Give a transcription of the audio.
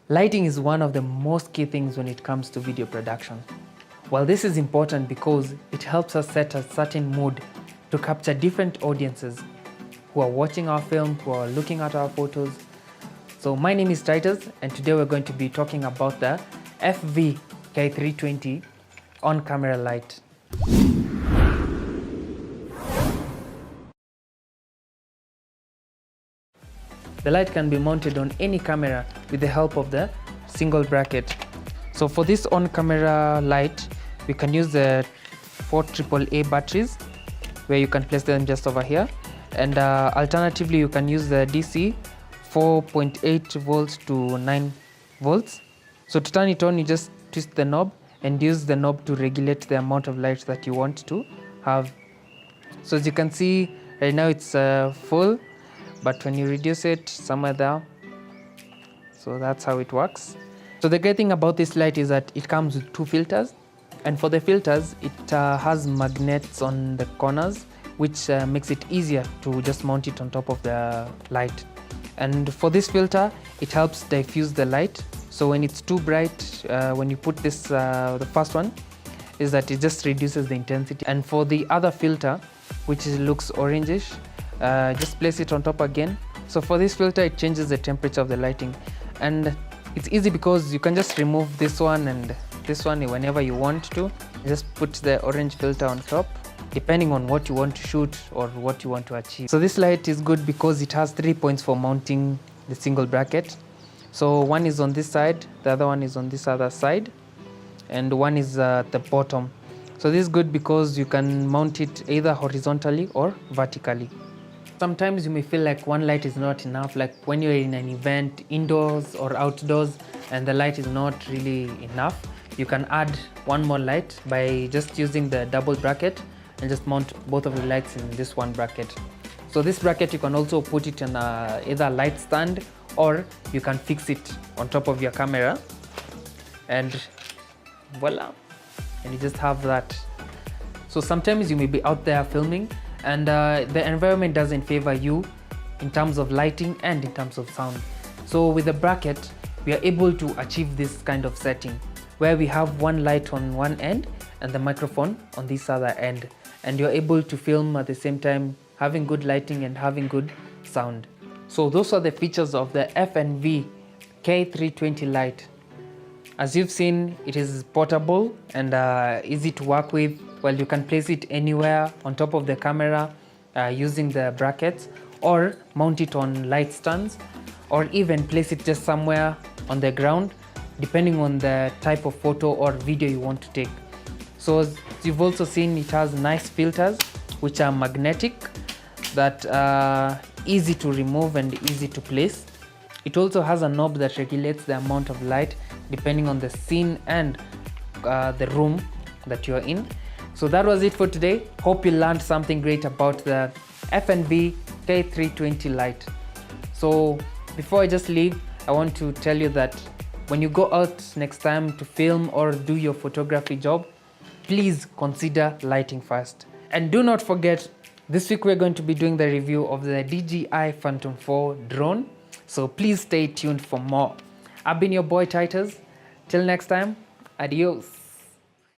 Lighting is one of the most key things when it comes to video production. Well, this is important because it helps us set a certain mood to capture different audiences who are watching our film, who are looking at our photos. So my name is Titus, and today we're going to be talking about the FV K320 on-camera light. The light can be mounted on any camera with the help of the single bracket. So for this on-camera light, we can use the 4 AAA batteries, where you can place them just over here. And alternatively, you can use the DC 4.8 volts to 9 volts. So to turn it on, you just twist the knob and use the knob to regulate the amount of light that you want to have. So as you can see, right now it's full, but when you reduce it somewhere there, so that's how it works. So the great thing about this light is that it comes with 2 filters, and for the filters it has magnets on the corners, which makes it easier to just mount it on top of the light. And for this filter, it helps diffuse the light. So when it's too bright, when you put this, the first one is that it just reduces the intensity. And for the other filter, which looks orangish, just place it on top again. So for this filter, it changes the temperature of the lighting, and it's easy because you can just remove this one and this one whenever you want to. Just put the orange filter on top, depending on what you want to shoot or what you want to achieve. So this light is good because it has 3 points for mounting the single bracket. So one is on this side, the other one is on this other side, and one is at the bottom. So this is good because you can mount it either horizontally or vertically. Sometimes you may feel like one light is not enough, like when you're in an event indoors or outdoors and the light is not really enough. You can add one more light by just using the double bracket and just mount both of the lights in this one bracket. So this bracket, you can also put it on either a light stand, or you can fix it on top of your camera, and voila, and you just have that. So sometimes you may be out there filming and the environment doesn't favor you in terms of lighting and in terms of sound. So with the bracket, we are able to achieve this kind of setting where we have one light on one end and the microphone on this other end, and you're able to film at the same time, having good lighting and having good sound. So those are the features of the FNV K320 light. As you've seen, it is portable and easy to work with. Well, you can place it anywhere on top of the camera using the brackets, or mount it on light stands, or even place it just somewhere on the ground, depending on the type of photo or video you want to take. So as you've also seen, it has nice filters which are magnetic, that are easy to remove and easy to place. It also has a knob that regulates the amount of light depending on the scene and the room that you're in. So that was it for today. Hope you learned something great about the FNV K320 light. So before I just leave, I want to tell you that when you go out next time to film or do your photography job, please consider lighting first. And do not forget, this week we're going to be doing the review of the DJI Phantom 4 drone. So please stay tuned for more. I've been your boy Titus. Till next time, adios.